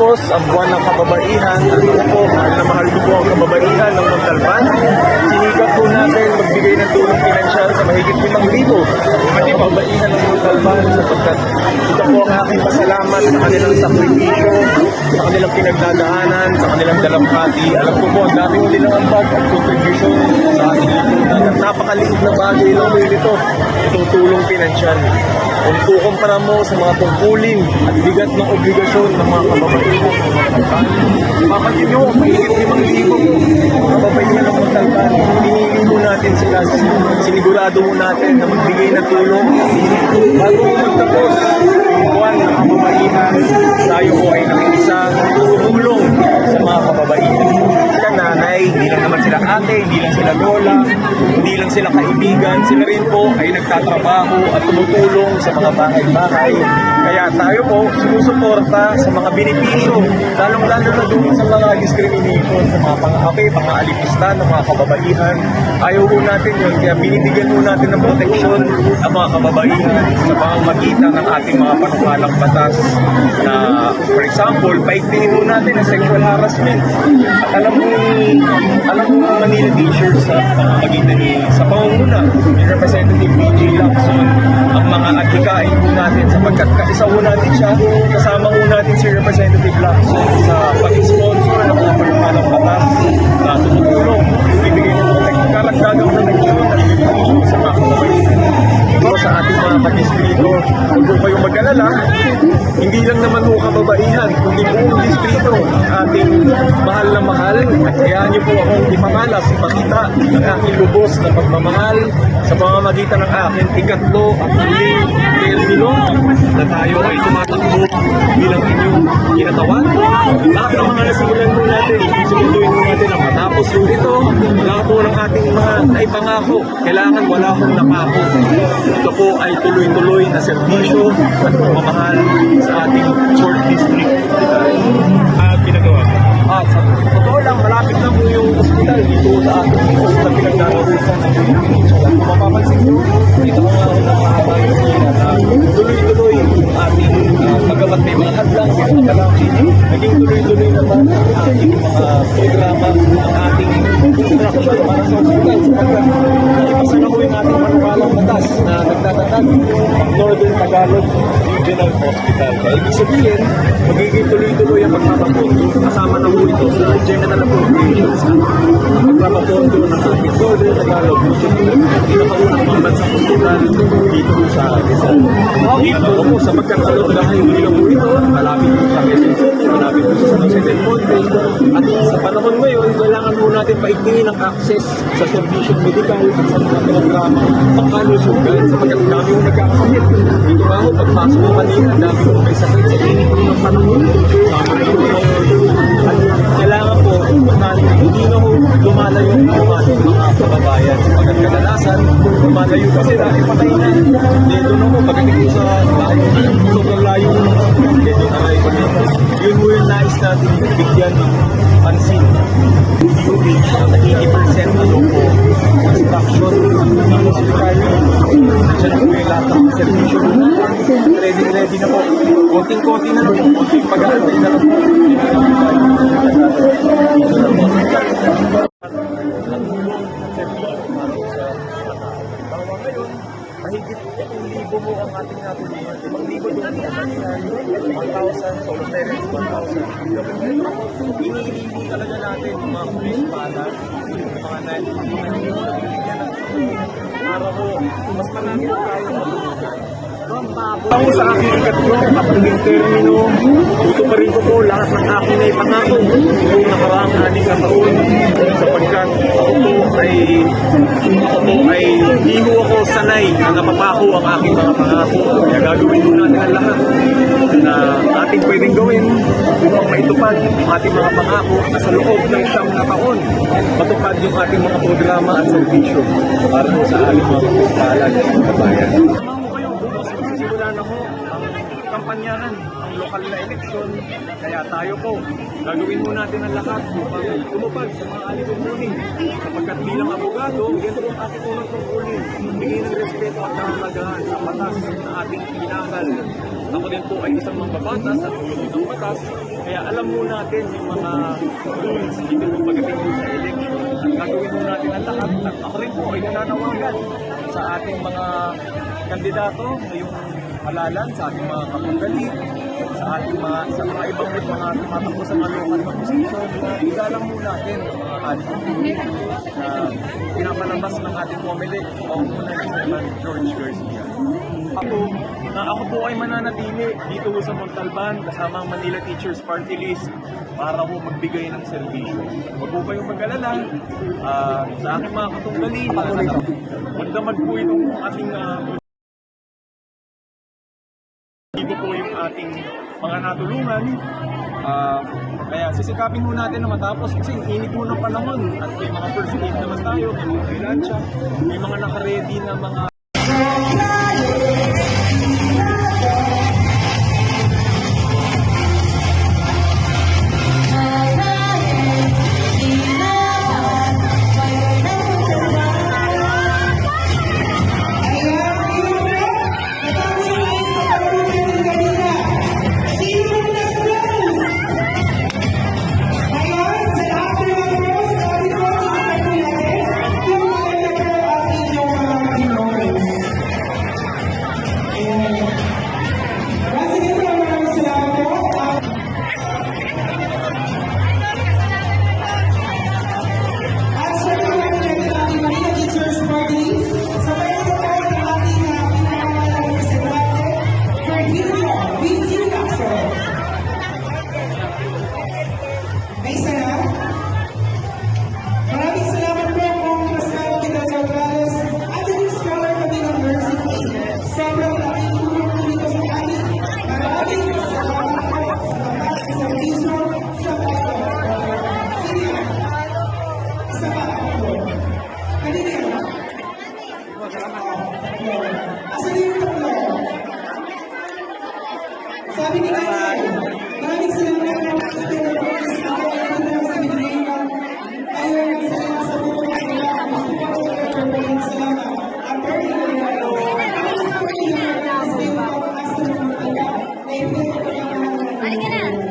natapos ang buwan ng kababaihan. At ito po, mahal na mahal ko po ang kababaihan ng Montalban. Sinikap po natin magbigay ng tulong pinansyal sa mahigit 5,000 ang kababaihan ng Montalban sapagkat ito po ang aking pasalamat sa kanilang sakripisyo, sa kanilang pinagdadaanan, sa kanilang dalamhati. Alam ko po, ang daming nilang ambag at contribution sa ating lipunan. At napakaliit na bagay lang po ito, itong tulong pinansyal. Kung kukumpara mo sa mga tungkulin at bigat ng obligasyon ng mga kababaihan ng Montalban, mapansin nyo, mahigit 5,000 kababaihan ng Montalban. Pinili mo natin sila, sinigurado mo natin na magbigay ng tulong. Bago mo magtapos yung buwan ng kababaihan, tayo po ay nakiisa tumulong sa mga kababaihan. Sila nanay, hindi lang naman sila ate, hindi lang sila lola, hindi lang sila kaibigan, sila rin po ay nagtatrabaho at tumutulong sa mga bahay-bahay. Kaya tayo po sumusuporta sa mga benepisyo, lalong-lalo na doon sa mga discrimination, sa mga pang-api, pang-aalipistan ng mga kababaihan. Ayaw po natin yun, kaya binibigyan po natin ng proteksyon ang mga kababaihan sa pamamagitan ng ating mga panukalang batas na, for example, paigtingin po natin ang sexual harassment. At alam mo Manila T-shirt sa pamamagitan sa pangunguna ni Representative BJ Lacson ang mga adhikain po natin sapagkat kaisa po natin siya, kasama po natin si Representative Lacson sa pag-sponsor ng mga panukalang batas na tumutulong, bibigay ng karagdagang proteksyon at benepisyo sa mga kababaihan. Ito sa ating mga kadistrito, huwag po kayong mag-alala, hindi lang naman po kababaihan, kundi buong distrito ang ating mahal na mahal. Kaya niyo po akong ipamalas, ipakita ang aking lubos na pagmamahal sa pamamagitan ng aking ikatlo at huling termino na tayo ay tumatakbo bilang inyong kinatawan. Lahat ng mga nasimulan po natin, sumunduin po natin ang matapos po ito. Lahat po ng ating mga naipangako, kailangan wala akong napako. Ito po ay tuloy-tuloy na serbisyo at pagmamahal sa ating 4th district. Pinagawa. Sa totoo lang, malapit lang po yung hospital dito sa ating sa pinagdarahusan ng Kung mapapansin nyo, dito ko nga ako nakahaba yung hila na tuloy-tuloy yung ating pagkamat may mga hadlang, may mga kalangin, naging tuloy-tuloy naman ang ating mga programa, ang ating instruction para sa hospital. Sapagkat nakipasa na po yung ating manukalang batas na nagtatatag ang Northern Tagalog Regional Hospital. Kaya ibig sabihin, magiging tuloy-tuloy ang pagpapapondo. Kasama na po ito sa General Appropriations ang pagpapapondo ng ating Northern Tagalog Regional at pinakaunang pambansang hospital dito sa Rizal. Dito po sa pagkakaroon hindi lang po ito, malapit po sa Quezon City, malapit po sa San Jose del Monte. At sa panahon ngayon, kailangan po natin paigtingin ang access sa servisyon medikal at sa mga programa pangkalusugan sapagkat dami po nagkakasakit. Dito nga po, pagpasok ko kanina, dami po may sakit sa clinic po ng panahon. At kailangan po, hindi na po lumalayo ang ating mga kababayan sapagkat kadalasan, lumalayo kasi dahil patay na. Dito na po, pagdating sa bahay, sobrang layo po ng dito na kayo pa dito. Yun po yung nais natin bigyan ng pansin. DOH na 80% na po construction ng hospital. Nandiyan po yung lahat ng servisyo na ready na po. Konting-konti na lang po, konting pag-aantay na lang po. Dito na po. Mahigit 1,000 mo ang ating natuloy. 5,000 doon sa 1,000, solo terrace, 1,000. Pinili mo talaga natin yung mga kulispada, yung mga nabibigyan ng para ko, mas marami po tayo matulungan. Ako sa aking ikatlo at huling termino, tutuparin ko po lahat ng aking naipangako noong nakaraang 6 na taon sapagkat ako po ay hindi ako sanay na napapako ang aking mga pangako. Kaya gagawin po natin ang lahat na ating pwedeng gawin upang maitupad ang ating mga pangako na sa loob ng 9 na taon matupad yung ating mga programa at servisyo para po sa ating mga kapustalan at kabayan. Simulan ako ang kampanyanan, ang lokal na eleksyon, kaya tayo po, gagawin mo natin ang lahat upang tumupad sa mga alituntunin. Sapagkat bilang abogado, yan po ang ating unang tungkulin, bigay ng respeto at kahalagahan sa batas na ating pinangal ako din po ay isang mambabatas at ulo ng batas. Kaya alam mo natin yung mga rules dito po pagdating po sa election. At gagawin mo natin ang lahat. At ako rin po ay nananawagan sa ating mga kandidato ngayong halalan, sa ating mga kapanggali, sa ating mga ibang mga tumatakbo sa mga local na posisyon na igalang mo natin ang mga ating na pinapalabas ng ating Comelec o muna ni Chairman George Garcia. Ako po ay mananatili dito sa Montalban kasama ang Manila Teachers Party List para po magbigay ng serbisyo. Huwag po kayong mag-alala sa aking mga katunggali. Magdamag po itong ating dito po yung ating mga natulungan. Kaya sisikapin mo natin na matapos kasi init mo ng panahon at may mga first aid naman tayo, may mga freelansya, may mga naka-ready na mga sabi ni Nanay, maraming salamat po sa tinatawag sa binigay ng ayaw ng salamat sa buong salamat. Maraming salamat. Ang burning na ito, ang sabi niya sa iyo, ang asal ng mga na ipinagpapagawa ng